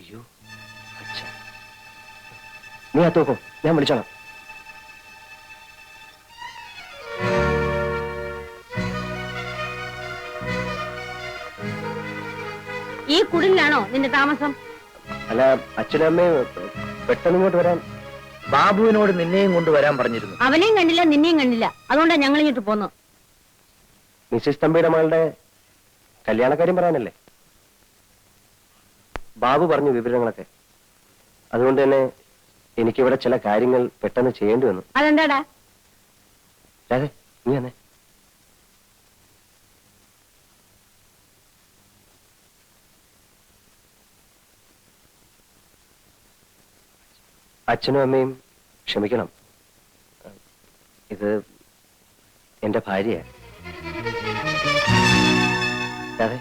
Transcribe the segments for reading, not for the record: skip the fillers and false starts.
അയ്യോ അച്ഛ, നീ അത്തോക്കോ, ഞാൻ വിളിച്ചോളാം. ഈ കുടിലാണോ നിന്റെ താമസം? അല്ല, അച്ഛനും അമ്മയും പെട്ടെന്ന് ഇങ്ങോട്ട് വരാൻ. ബാബുവിനോട് നിന്നെയും കൊണ്ടുവരാൻ പറഞ്ഞിരുന്നു. അവനെയും കണ്ടില്ല, നിന്നെയും കണ്ടില്ല. അതുകൊണ്ടാ ഞങ്ങൾ ഇങ്ങോട്ട് പോന്നു. മിസ്സിസ് തമ്പിയുടെ മകളുടെ കല്യാണക്കാര്യം പറയാനല്ലേ? ബാബു പറഞ്ഞു വിവരങ്ങളൊക്കെ. അതുകൊണ്ട് തന്നെ എനിക്കിവിടെ ചില കാര്യങ്ങൾ പെട്ടെന്ന് ചെയ്യേണ്ടി വന്നു. അതെന്താടാ? രാധേ, നീ വന്നേ. അച്ഛനും അമ്മയും ക്ഷമിക്കണം. ഇത് എന്റെ ഭാര്യയാണ്. അതെ,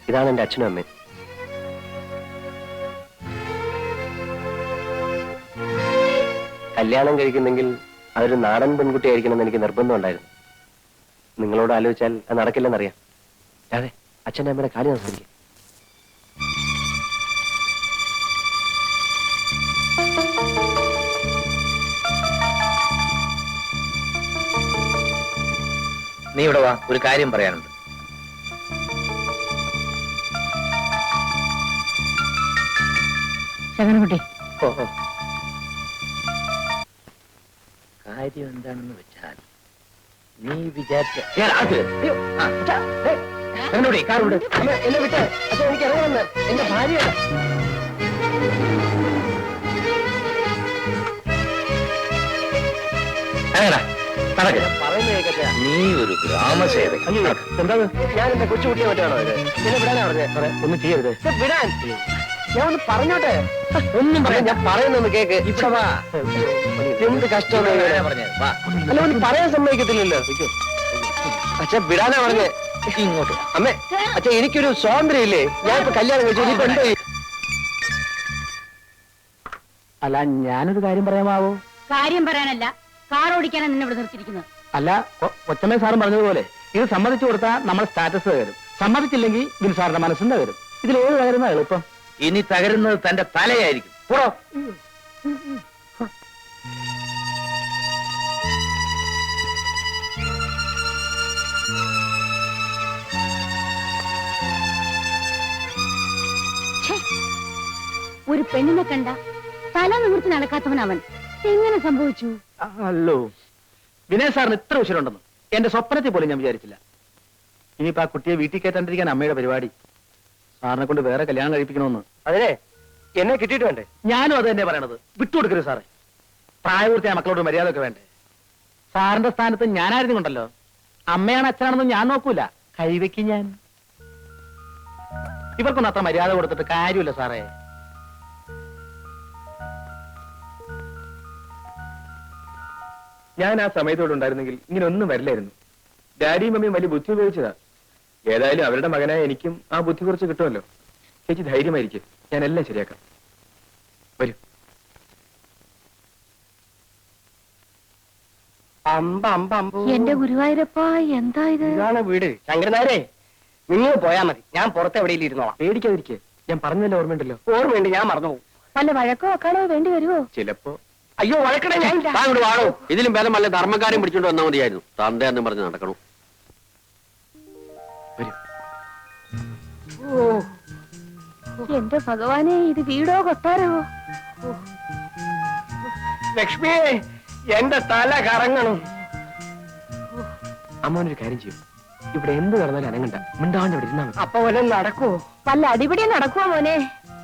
ഇതാണ് എന്റെ അച്ഛനും അമ്മയും. കല്യാണം കഴിക്കുന്നെങ്കിൽ അതൊരു നാടൻ പെൺകുട്ടിയായിരിക്കണം എന്ന് എനിക്ക് നിർബന്ധം ഉണ്ടായിരുന്നു. നിങ്ങളോട് ആലോചിച്ചാൽ അത് നടക്കില്ലെന്നറിയാം. അതെ, അച്ഛൻ്റെ അമ്മയുടെ കാര്യം നമസ്കരിക്കും. നീ ഇവിടെ വാ, ഒരു കാര്യം പറയാനുണ്ട്. ശകനകുട്ടി, കാര്യം എന്താണെന്ന് വെച്ചാൽ നീ വിചാരിച്ച കാറുണ്ട്. എന്നെ വിട്ട് അച്ഛൻ, എനിക്ക് ഇറങ്ങുമെന്ന്. എന്റെ ഭാര്യയാണ്. നീ ഒരു ഗ്രാമസേവകൻ. എന്താ ഞാൻ എന്റെ കൊച്ചുകുട്ടിയെ മറ്റാണോ ഇത്? എന്നെ വിടാനാ പറഞ്ഞേ? ഒന്നും ചെയ്യരുത്. വിടാൻ ഞാൻ ഒന്ന് പറഞ്ഞോട്ടെ. ഒന്നും പറയാം, ഞാൻ പറയുന്നൊന്ന് കേക്ക്. ഇവിടെ വാ. എന്ത് കഷ്ടമാണ് അല്ല, ഒന്ന് പറയാൻ സമ്മതിക്കത്തില്ലല്ലോ. അച്ഛൻ വിടാനാ പറഞ്ഞേ. ഇങ്ങോട്ട് അമ്മേ, അച്ഛൻ എനിക്കൊരു സ്വാതന്ത്ര്യം ഇല്ലേ? ഞാൻ ഇപ്പൊ കല്യാണം കഴിച്ചു. ഇപ്പൊ എന്തോ? അല്ല, ഞാനൊരു കാര്യം പറയാമാവോ? കാര്യം പറയാനല്ല, കാർ ഓടിക്കാനാണ് നിന്നെ ഇവിടെ നിർത്തിയിരിക്കുന്നത്. അല്ല, കൊച്ചമ്മ സാറും പറഞ്ഞതുപോലെ ഇത് സമ്മതിച്ചു കൊടുത്താൽ നമ്മുടെ സ്റ്റാറ്റസ് തകരും. സമ്മതിച്ചില്ലെങ്കിൽ ബിൽ സാറിന്റെ മനസ്സിന് തകരും. ഇതിലേത് തകരുന്ന എളുപ്പം? ഇനി തകരുന്നത് തന്റെ തലയായിരിക്കും. പോടോ. ഒരു പെണ്ണിനെ കണ്ട തല നിവർത്തി നടക്കാത്തവൻ അവൻ. എങ്ങനെ സംഭവിച്ചു? അല്ലോ, വിനയ സാറിന് ഇത്ര ഉശിരുണ്ടെന്ന് എന്റെ സ്വപ്നത്തിൽ പോലും ഞാൻ വിചാരിച്ചില്ല. ഇനിയിപ്പോ ആ കുട്ടിയെ വീട്ടിൽ കയറ്റാണ്ടിരിക്കാൻ അമ്മയുടെ പരിപാടി. സാറിനെ കൊണ്ട് വേറെ കല്യാണം കഴിപ്പിക്കണമെന്ന്. അതെ, എന്നെ കിട്ടിയിട്ട് വേണ്ടേ? ഞാനും അത് തന്നെ പറയണത്. വിട്ടുകൊടുക്കരുത് സാറേ. പ്രായപൂർത്തിയായ മക്കളോട് മര്യാദ ഒക്കെ വേണ്ടേ? സാറിന്റെ സ്ഥാനത്ത് ഞാനായിരുന്നു കൊണ്ടല്ലോ. അമ്മയാണ് അച്ഛനാണെന്ന് ഞാൻ നോക്കൂല. കൈവയ്ക്കും ഞാൻ. ഇവർക്കൊന്നും അത്ര മര്യാദ കൊടുത്തിട്ട് കാര്യമില്ല സാറേ. ഞാൻ ആ സമയത്തോടെ ഉണ്ടായിരുന്നെങ്കിൽ ഇങ്ങനെ ഒന്നും വരില്ലായിരുന്നു. ഡാഡിയും മമ്മിയും വലിയ ബുദ്ധി ഉപയോഗിച്ചതാ. ഏതായാലും അവരുടെ മകനായ എനിക്കും ആ ബുദ്ധി കുറച്ച് കിട്ടുമല്ലോ. ചേച്ചി ധൈര്യമായിരിക്കും, ഞാൻ എല്ലാം ശരിയാക്കാം. വരൂ. എന്റെ ഗുരുവായൂരപ്പ, എന്താ ഇത്? ഇതാണ് വീട്. ശങ്കരനാരെ, നിങ്ങൾ പോയാ മതി. ഞാൻ പുറത്ത് എവിടെയെങ്കിലും ഇരുന്നോളാം. പേടിക്കാതിരിക്കെ. ഞാൻ പറഞ്ഞല്ലോ, ഓർമ്മയുണ്ടല്ലോ? ഓർമ്മയുണ്ട്, ഞാൻ മറന്നുപോകും. വല്ല വഴക്കോ അക്കാളോ വേണ്ടി വരുമോ? ചിലപ്പോ. അയ്യോ, വഴക്കണേ ഞാൻ. വാടോ, ഇതിലും ഭേദം വല്ല ധർമ്മക്കാരെയും പിടിച്ചോണ്ട് വന്നാൽ മതിയായിരുന്നു. തന്തയെന്നും പറഞ്ഞ് നടക്കണു. എന്റെ ഭഗവാനെ, ഇത് വീടോ കൊട്ടാരോ? ലക്ഷ്മിയെ, എന്റെ തല കറങ്ങണം. അമ്മോനൊരു കാര്യം ചെയ്യും. ഇവിടെ എന്ത് നടന്നാലും അനങ്ങണ്ട. മിണ്ടാണ്ട് ഇവിടെ ഇരുന്നാ മതി. അപ്പൊ വല്ല നടക്കോ? വല്ല അടിപിടി നടക്കുവോ മോനെ?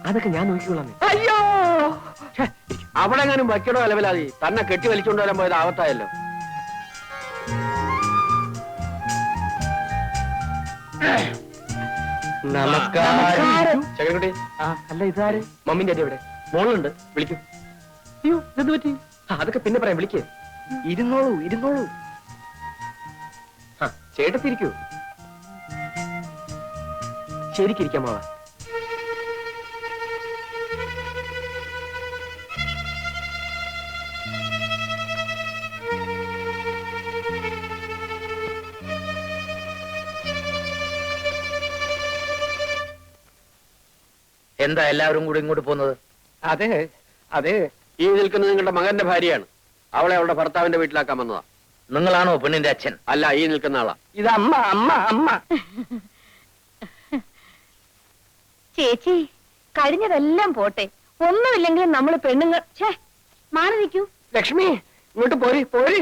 അതൊക്കെ ഞാൻ നോക്കിക്കൊള്ളാം. അയ്യോ, അവിടെ എങ്ങാനും വയ്ക്കണോ അലവലാതി? തന്നെ കെട്ടി വലിച്ചോണ്ട് വരാൻ പോയത് ആവത്തായല്ലോ. നമസ്കാരം. ചകരക്കുട്ടി, അല്ല ഇതാര്? മമ്മിന്റെ അടി എവിടെ? മോളുണ്ട്, വിളിക്കൂ. അയ്യോ, ഇതെന്ത് പറ്റി? അതൊക്കെ പിന്നെ പറയാം, വിളിക്കേ. ഇരുന്നോളൂ, ഇരുന്നോളൂ. ചേട്ടത്തിരിക്കൂ. ശരിക്കിരിക്കാമാവാ. എന്താ എല്ലാവരും കൂടി ഇങ്ങോട്ട് പോകുന്നത്? അതെ അതെ, ഈ നിൽക്കുന്ന നിങ്ങളുടെ മകന്റെ ഭാര്യയാണ്. അവളെ അവളുടെ ഭർത്താവിന്റെ വീട്ടിലാക്കാൻ വന്നതാ. നിങ്ങളാണോ പെണ്ണിന്റെ അച്ഛൻ? അല്ല, ഈ നിൽക്കുന്ന ആളാ. ഇത് അമ്മ അമ്മ അമ്മ. ചേച്ചി, കഴിഞ്ഞതെല്ലാം പോട്ടെ. ഒന്നുമില്ലെങ്കിലും നമ്മൾ പെണ്ണുങ്ങൾ മാറി നിൽക്കൂ. ലക്ഷ്മി, ഇങ്ങോട്ട് പോര് പോര്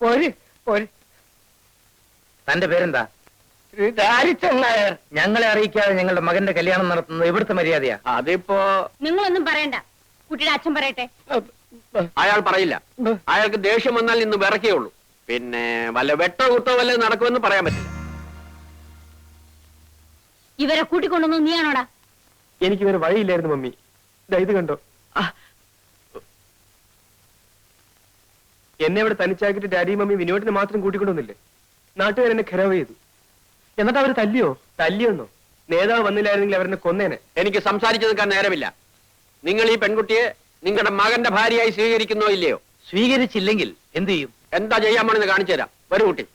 പോര് പോര്. തന്റെ പേരെന്താ? ദാരിദ്ര്യൻ നായർ. ഞങ്ങളെ അറിയിക്കാതെ ഞങ്ങളുടെ മകന്റെ കല്യാണം നടത്തുന്നത് ഇവിടുത്തെ മര്യാദയാ. അതിപ്പോ നിങ്ങളൊന്നും പറയണ്ട, കുട്ടിയുടെ അച്ഛൻ പറയട്ടെ. അയാൾ പറയില്ല. അയാൾക്ക് ദേഷ്യം വന്നാൽ ഇന്ന് വിറക്കേ ഉള്ളൂ. പിന്നെ വല്ല വെട്ടോ കുത്തോ വല്ല നടക്കുമെന്ന് പറയാൻ പറ്റില്ല. ഇവരെ കൂട്ടിക്കൊണ്ടൊന്നും നീയാണോടാ? എനിക്ക് വേറെ വഴിയില്ലായിരുന്നു മമ്മി. ഇത് കണ്ടോ, എന്നെ ഇവിടെ തനിച്ചാക്കിട്ട് ഡാഡിയും മമ്മി വിനോദിനെ മാത്രം കൂട്ടിക്കൊണ്ടൊന്നില്ലേ? നാട്ടുകാർ എന്നെ ഖരാവ് ചെയ്തു. എന്നിട്ട് അവര് തല്ലിയോന്നോ? നേതാവ് വന്നില്ലായിരുന്നെങ്കിൽ അവരെന്നെ കൊന്നേനെ. എനിക്ക് സംസാരിച്ചു നിൽക്കാൻ നേരമില്ല. നിങ്ങൾ ഈ പെൺകുട്ടിയെ നിങ്ങളുടെ മകന്റെ ഭാര്യയായി സ്വീകരിക്കുന്നോ ഇല്ലയോ? സ്വീകരിച്ചില്ലെങ്കിൽ എന്ത് ചെയ്യും? എന്താ ചെയ്യാൻ പോണെന്ന് കാണിച്ചു തരാം. വരൂ കുട്ടി.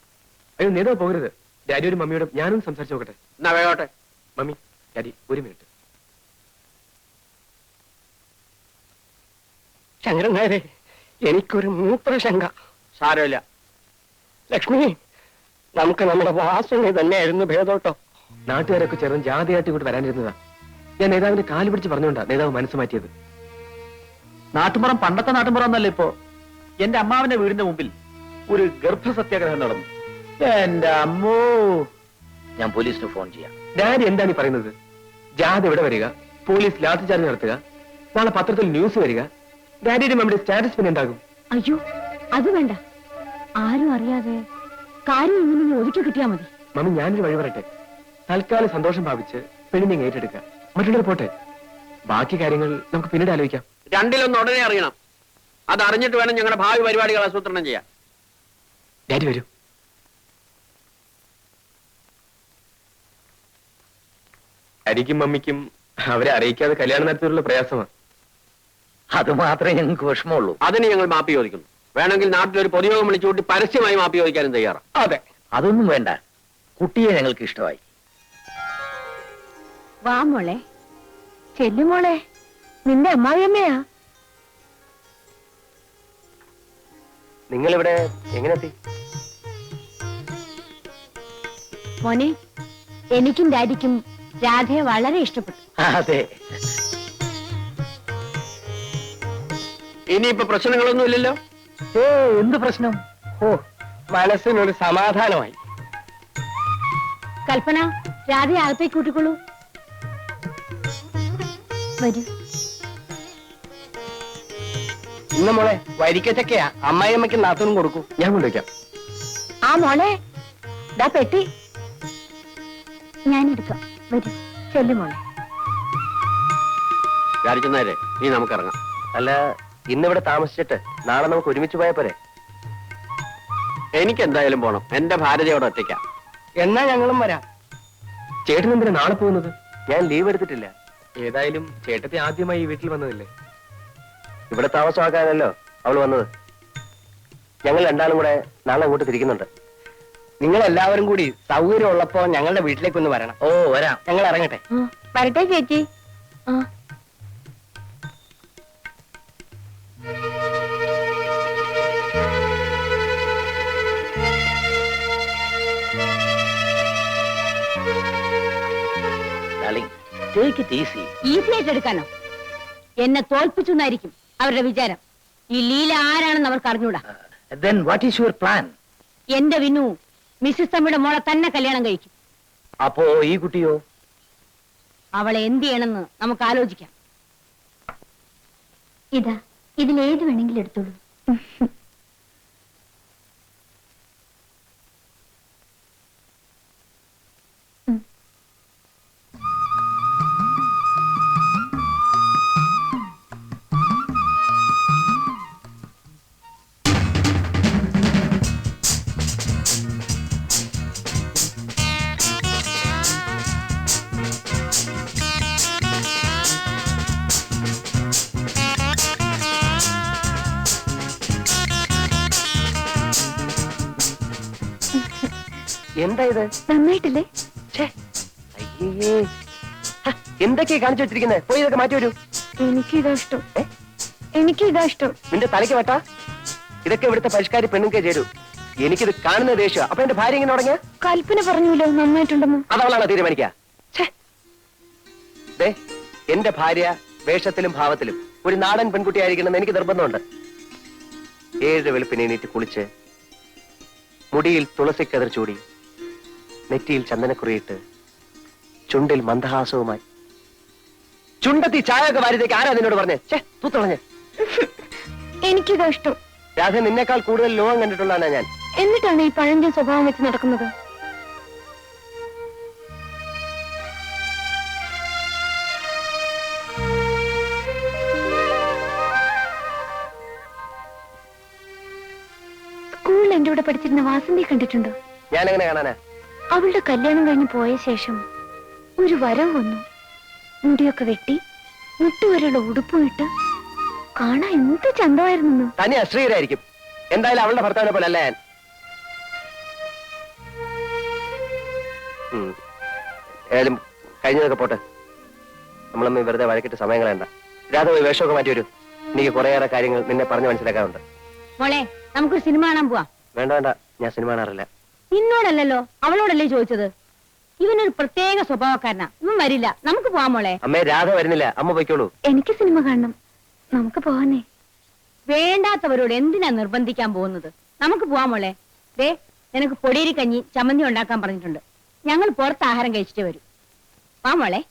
അയ്യോ, നേതാവ് പോകരുത്. ഡാഡിയോടും മമ്മിയോടും ഞാനും സംസാരിച്ചു നോക്കട്ടെ. എന്നാ വേഗോട്ടെ. മമ്മി, ഡാഡി, ഒരു മിനിറ്റ്. ശങ്കരനായരെ, എനിക്കൊരു മൂത്രശങ്ക. സാരമില്ല. ലക്ഷ്മി, നമുക്ക് നമ്മുടെ വാസന തന്നെയായിരുന്നു ഭേദോട്ടോ. നാട്ടുകാരൊക്കെ ചേർന്ന് ജാതിയായിട്ട് ഇങ്ങോട്ട് വരാനിരുന്നതാ. ഞാൻ നേതാവിന്റെ കാല് പിടിച്ച് പറഞ്ഞുകൊണ്ടാ നേതാവ് മനസ്സ് മാറ്റിയത്. നാട്ടുമ്പുറം പണ്ടത്തെ നാട്ടുമ്പുറം ഒന്നല്ല ഇപ്പോ. എന്റെ അമ്മാവന്റെ വീടിന്റെ മുമ്പിൽ ഒരു ഗർഭസത്യാഗ്രഹം നടന്നു. എന്റെ അമ്മോ! ഞാൻ പോലീസിന് ഫോൺ ചെയ്യാം. ഡാഡി എന്താണ് ഈ പറയുന്നത്? ജാഥ ഇവിടെ വരിക, പോലീസ് ലാത്തിചാർജ് നടത്തുക, നാളെ പത്രത്തിൽ ന്യൂസ് വരിക. ഡാഡിയുടെ മമ്മിയുടെ സ്റ്റാറ്റസ് പിന്നെ എന്താകും? അയ്യോ, അത് വേണ്ട. ആരും അറിയാതെ കാര്യം ഇങ്ങനെ ഒതുക്കി കിട്ടിയാ മതി. മമ്മി, ഞാനൊരു വഴി പറയട്ടെ. തൽക്കാലം സന്തോഷം ഭാവിച്ച് പെണ്ണിനെ ഏറ്റെടുക്കുക. മറ്റുള്ളവർ പോട്ടെ, ബാക്കി കാര്യങ്ങൾ നമുക്ക് പിന്നീട് ആലോചിക്കാം. രണ്ടിലൊന്ന് ഉടനെ അറിയണം. അത് അറിഞ്ഞിട്ട് വേണം ഞങ്ങളുടെ ഭാവി പരിപാടികൾ ആസൂത്രണം ചെയ്യാൻ. ഡാഡി വരൂ. ഡാഡിക്കും മമ്മിക്കും അവരെ അറിയിക്കാതെ കല്യാണം നടത്തിയുള്ള പ്രയാസമാണ്. അത് മാത്രമേ ഞങ്ങൾക്ക് വിഷമമുള്ളൂ. അതിന് ഞങ്ങൾ മാപ്പി ചോദിക്കുന്നു. വേണമെങ്കിൽ നാട്ടിലൊരു പൊതുയോഗം വിളിച്ചുകൂട്ടി പരസ്യമായി മാപ്പി ചോദിക്കാനും തയ്യാറാണ്. അതെ, അതൊന്നും വേണ്ട. കുട്ടിയെ ഞങ്ങൾക്ക് ഇഷ്ടമായി. വാ മോളെ. ചെല്ലുമോളെ, നിന്റെ അമ്മായിയമ്മയാ. നിങ്ങളിവിടെ എങ്ങനെ എത്തി? മോനെ, എനിക്കും ഡാഡിക്കും രാധയെ വളരെ ഇഷ്ടപ്പെട്ടു. അതെ, ഇനിയിപ്പോ പ്രശ്നങ്ങളൊന്നും ഇല്ലല്ലോ. എന്ത് പ്രശ്നം? ഓ, മനസ്സിനൊരു സമാധാനമായി. കൽപ്പന, രാധയെ അകത്തേക്ക് കൂട്ടിക്കൊള്ളൂ. വരൂ. ഇന്ന് മോളെ വരിക്കച്ചക്കയാ. അമ്മായിയമ്മയ്ക്ക് നാത്തനും കൊടുക്കൂ. ഞാൻ കൊണ്ടുവയ്ക്കാം. ആ മോളെ, ദാ പെട്ടി ഞാൻ എടുക്കാം. വരൂ, ചെല്ലുമോളെ. വിചാരിക്കുന്നേരെ നീ നമുക്കിറങ്ങാം. അല്ല, ഇന്നിവിടെ താമസിച്ചിട്ട് നാളെ നമുക്ക് ഒരുമിച്ച് പോയാ പോരെ? എനിക്ക് എന്തായാലും പോണം. എന്റെ ഭാര്യയോടെ ഒറ്റയ്ക്കാം. എന്നാ ഞങ്ങളും വരാം. ചേട്ടൻ എന്തിനാ നാളെ പോകുന്നത്? ഞാൻ ലീവ് എടുത്തിട്ടില്ല. ഏതായാലും ചേട്ടത്തി ആദ്യമായി ഈ വീട്ടിൽ വന്നതില്ലേ? ഇവിടെ താമസമാക്കാനല്ലോ അവൾ വന്നത്. ഞങ്ങൾ രണ്ടാളും കൂടെ നാളെ അങ്ങോട്ട് തിരിക്കുന്നുണ്ട്. നിങ്ങൾ എല്ലാവരും കൂടി സൗകര്യം ഉള്ളപ്പോ ഞങ്ങളുടെ വീട്ടിലേക്കൊന്ന് വരണം. ഓ, വരാം. ഞങ്ങൾ ഇറങ്ങട്ടെ. വരട്ടെ ചേച്ചി. ആ, Darling, take it easy. Easy ആയിട്ട് എടുക്കാനോ? എന്നെ തോൽപ്പിച്ചെന്നായിരിക്കും അവരുടെ വിചാരം. ഈ ലീല ആരാണെന്ന് അവർക്ക് അറിഞ്ഞൂടാ. Then what is your plan? എന്റെ വിനു മിസ്സിസ് തമ്മിയുടെ മോളെ തന്നെ കല്യാണം കഴിക്കും. അപ്പോ ഈ കുട്ടിയോ? അവളെ എന്ത് ചെയ്യണമെന്ന് നമുക്ക് ആലോചിക്കാം. ഇതാ, ഇതിലേത് വേണമെങ്കിലും എടുത്തോളൂ. എന്താ ഇത്? നന്നായിട്ടില്ലേ? അയ്യേ, എന്തൊക്കെയാ കാണിച്ചു വെച്ചിരിക്കുന്നത്? പോയി ഇതൊക്കെ മാറ്റി വരൂ. എനിക്കിതാ ഇഷ്ടം. എനിക്കിതാ ഇഷ്ടം. നിന്റെ തലയ്ക്ക് വെട്ടാ. ഇതൊക്കെ ഇവിടുത്തെ പരിഷ്കാരി പെണ്ണുക്കെ ചേരൂ. എനിക്കിത് കാണുന്ന ദേഷ്യം. അപ്പൊ എന്റെ ഭാര്യ ഇങ്ങനെ തുടങ്ങിയ കൽപ്പന പറഞ്ഞല്ലോ നന്നായിട്ടുണ്ടെന്ന്. അതവളാണോ തീരുമാനിക്കുക? എന്റെ ഭാര്യ വേഷത്തിലും ഭാവത്തിലും ഒരു നാടൻ പെൺകുട്ടിയായിരിക്കണമെന്ന് എനിക്ക് നിർബന്ധമുണ്ട്. 7 വെളുപ്പിന് എണീറ്റ് കുളിച്ച് മുടിയിൽ തുളസിക്കതിർ ചൂടി നെറ്റിയിൽ ചന്ദനക്കുറിയിട്ട് ചുണ്ടിൽ മന്ദഹാസവുമായി ചുണ്ടത്തി ചായയൊക്കെ വാരിത്തേക്ക് ആരാ നിന്നോട് പറഞ്ഞേ? തൂത്തളഞ്ഞ്. എനിക്കിതാ ഇഷ്ടം. രാധ, നിന്നേക്കാൾ കൂടുതൽ ലോകം കണ്ടിട്ടുള്ളതാണ് ഞാൻ. എന്നിട്ടാണ് ഈ പഴഞ്ചൻ സ്വഭാവം വെച്ച് നടക്കുന്നത്. സ്കൂളിൽ എന്റെ കൂടെ പഠിച്ചിരുന്ന വാസന്തി കണ്ടിട്ടുണ്ടോ? ഞാൻ എങ്ങനെ കാണാനാ? അവളുടെ കല്യാണം കഴിഞ്ഞ് പോയ ശേഷം ഒരു വരം വന്നു. മുടിയൊക്കെ വെട്ടി മുട്ടുവരെയുള്ള ഉടുപ്പിട്ട് കാണാൻ എന്ത് ചന്തമായിരുന്നു. തനി അശ്രീരായിരിക്കും. എന്തായാലും അവളുടെ ഭർത്താവിനെ പോലെ അല്ല ഞാൻ. ഏതായാലും കഴിഞ്ഞതൊക്കെ പോട്ടെ. നമ്മളമ്മ വെറുതെ വഴക്കിട്ട് സമയം കളയണ്ട. രാധ പോയി വേഷമൊക്കെ മാറ്റി വരൂ. എനിക്ക് കുറേയേറെ കാര്യങ്ങൾ നിന്നെ പറഞ്ഞു മനസ്സിലാക്കാറുണ്ട്. മോളെ നമുക്കൊരു സിനിമ കാണാൻ പോവാ. വേണ്ട വേണ്ട, ഞാൻ സിനിമ കാണാറില്ല. നിന്നോടല്ലോ അവളോടല്ലേ ചോദിച്ചത്. ഇവനൊരു പ്രത്യേക സ്വഭാവക്കാരനാ. ഇവൻ വരില്ല. നമുക്ക് പോവാം മോളെ. അമ്മേ, രാധ വരുന്നില്ല. അമ്മ പൊയ്ക്കോളൂ. എനിക്ക് സിനിമ കാണണം. നമുക്ക് പോവാനേ. വേണ്ടാത്തവരോട് എന്തിനാ നിർബന്ധിക്കാൻ പോകുന്നത്? നമുക്ക് പോവാം മോളെ. ദേ, നിനക്ക് പൊടിയരി കഞ്ഞി ചമ്മന്തി ഉണ്ടാക്കാൻ പറഞ്ഞിട്ടുണ്ട്. ഞങ്ങൾ പുറത്ത് ആഹാരം കഴിച്ചിട്ട് വരും. വാ മോളെ.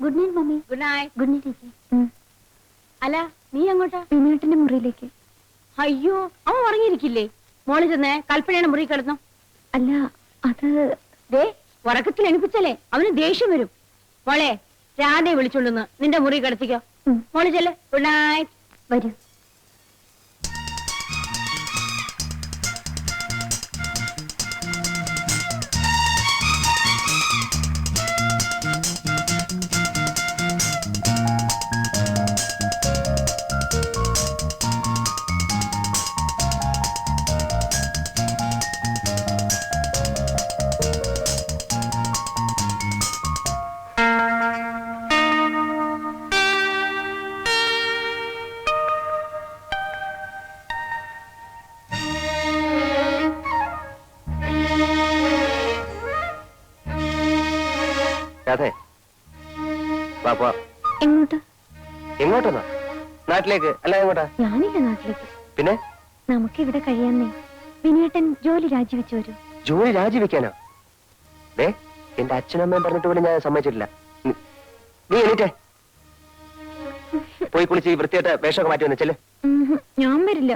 Good night mummy. Good night. Good night ചേച്ചി. അല്ല, നീ അങ്ങോട്ടാ? വിനോട്ടിന്റെ മുറിയിലേക്ക്. അയ്യോ, അവൻ ഉറങ്ങിയിരിക്കില്ലേ? മോള് ചെന്ന് കൽപ്പനയുടെ മുറി കിടന്നു. അല്ല, അത് ദേ, ഉറക്കത്തിൽ എണിപ്പിച്ചല്ലേ അവന് ദേഷ്യം വരും. മോളെ, രാധയെ വിളിച്ചോണ്ടെന്ന് നിന്റെ മുറി കിടത്തിക്കോ. മോള് ചെല്ല്. Good night. വരൂ. രാധേ, വാ പോവാ. എങ്ങോട്ട്? എങ്ങോട്ടെന്നാ? നാട്ടിലേക്ക്. അല്ല, എങ്ങോട്ടാ? ഞാനില്ല നാട്ടിലേക്ക്. പിന്നെ നമുക്ക് ഇവിടെ കഴിയാന്നേ. വിനേട്ടൻ ജോലി രാജിവെച്ചു വരൂ. ജോലി രാജിവെക്കാനോ? ദേ, എന്റെ അച്ഛനമ്മയും പറഞ്ഞിട്ട് പോലും ഞാൻ സമ്മതിച്ചിട്ടില്ല. നീ എണീറ്റേ പോയി കുളിച്ച് ഈ വൃത്തിയായിട്ട് വേഷമൊക്കെ മാറ്റി വന്നു. ചെല്ല്. ഞാൻ വരില്ല.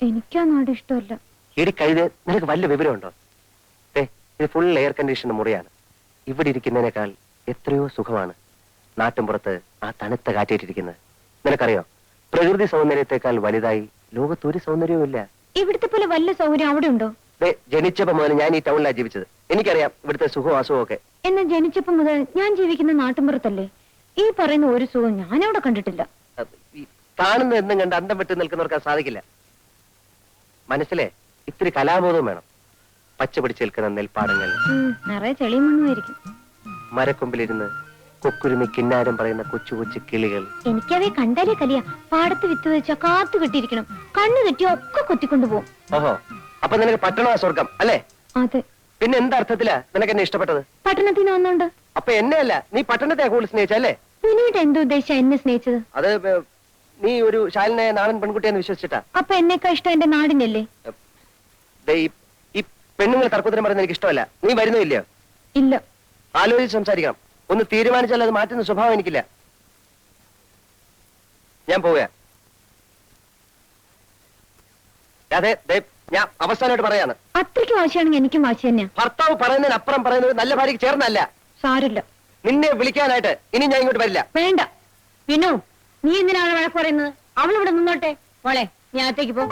എനിക്കാ നാട് ഇഷ്ടമല്ല. ഇടി കഴുത്, നിനക്ക് വല്ല വിവരമുണ്ടോ? ദേ, ഇത് ഫുൾ എയർ കണ്ടീഷൻ മുറിയാണ്. ഇവിടെ ഇരിക്കുന്നതിനേക്കാൾ എത്രയോ സുഖമാണ് നാട്ടിൻപുറത്ത് ആ തണുത്ത കാറ്റേറ്റിരിക്കുന്നത്. നിനക്കറിയോ, പ്രകൃതി സൗന്ദര്യത്തെക്കാൾ വലുതായി ലോകത്തൊരു സൗന്ദര്യവും ഇല്ല. ഇവിടുത്തെ പോലെ വല്ല സൗകര്യം അവിടെ ഉണ്ടോ? ജനിച്ചപ്പോ മുതൽ ഞാൻ ഈ ടൗണിലാണ് ജീവിച്ചത്. എനിക്കറിയാം ഇവിടുത്തെ സുഖവും അസുഖവും ഒക്കെ. എന്നാ ജനിച്ചപ്പോ മുതൽ ഞാൻ ജീവിക്കുന്ന നാട്ടിൻപുറത്തല്ലേ. ഈ പറയുന്ന ഒരു സുഖം ഞാനവിടെ കണ്ടിട്ടില്ല. ഈ കാണുന്ന എന്നും കണ്ട് അന്തം വിട്ട് നിൽക്കുന്നവർക്ക് അത് സാധിക്കില്ല. മനസ്സിലെ ഇത്തിരി കലാബോധവും വേണം. പച്ച പിടിച്ച് നിൽക്കുന്ന നെൽപ്പാടങ്ങൾ, നിറയെ ചെളിയും മണ്ണുമായിരിക്കും. മരക്കൊമ്പിലിരുന്ന് കൊക്കുരുമി കിന്നാരം പറയുന്ന കൊച്ചു കൊച്ചു കിളികൾ. എനിക്കവയെ കണ്ടാലേ കലിയ. പാടത്ത് വിത്ത് വെച്ചാ കാത്തു കെട്ടിയിരിക്കണം. കണ്ണു തെറ്റിയോ ഒക്കെ കൊത്തിക്കൊണ്ടുപോകും. ഓഹോ, അപ്പൊ നിനക്ക് പട്ടണ സ്വർഗം അല്ലേ? അതെ. പിന്നെ എന്തർത്ഥത്തിലാ നിനക്ക് എന്നെ ഇഷ്ടപ്പെട്ടത്? പട്ടണത്തിൽ നിന്ന് വന്നോണ്ട്. അപ്പൊ എന്നെ അല്ല, നീ പട്ടണത്തെ കൂടുതൽ സ്നേഹിച്ചല്ലേ? പിന്നീട് എന്തുദ്ദേശിച്ചാ എന്നെ സ്നേഹിച്ചത്? അത് നീ ഒരു ശാലിനായ നാടൻ പെൺകുട്ടിയെന്ന് വിശ്വസിച്ചിട്ടാ. അപ്പൊ എന്നെക്കാ ഇഷ്ടം എന്റെ നാടിനല്ലേ? ഈ പെണ്ണുങ്ങൾ തർക്കത്തിന് പറയുന്നത് എനിക്ക് ഇഷ്ടമല്ല. നീ വരുന്നില്ലയോ? ഇല്ല. ആലോചിച്ച് സംസാരിക്കണം. ഒന്ന് തീരുമാനിച്ചാൽ അത് മാറ്റുന്ന സ്വഭാവം എനിക്കില്ല. ഞാൻ പോവുക. അതെ, ഞാൻ അവസാനമായിട്ട് പറയാണ്. അത്രയ്ക്ക് വാശിയാണെങ്കിൽ എനിക്കും വാശി തന്നെയാ. ഭർത്താവ് പറയുന്നതിനപ്പുറം പറയുന്നത് നല്ല ഭാര്യയ്ക്ക് ചേർന്നല്ല. സാരില്ല. നിന്നെ വിളിക്കാനായിട്ട് ഇനി ഞാൻ ഇങ്ങോട്ട് വരില്ല. വേണ്ട. വിനു, നീ എന്തിനാണ് വഴക്ക് പറയുന്നത്? അവളിവിടെ നിന്നോട്ടെ. മോളെ, നീ അകത്തേക്ക് പോ.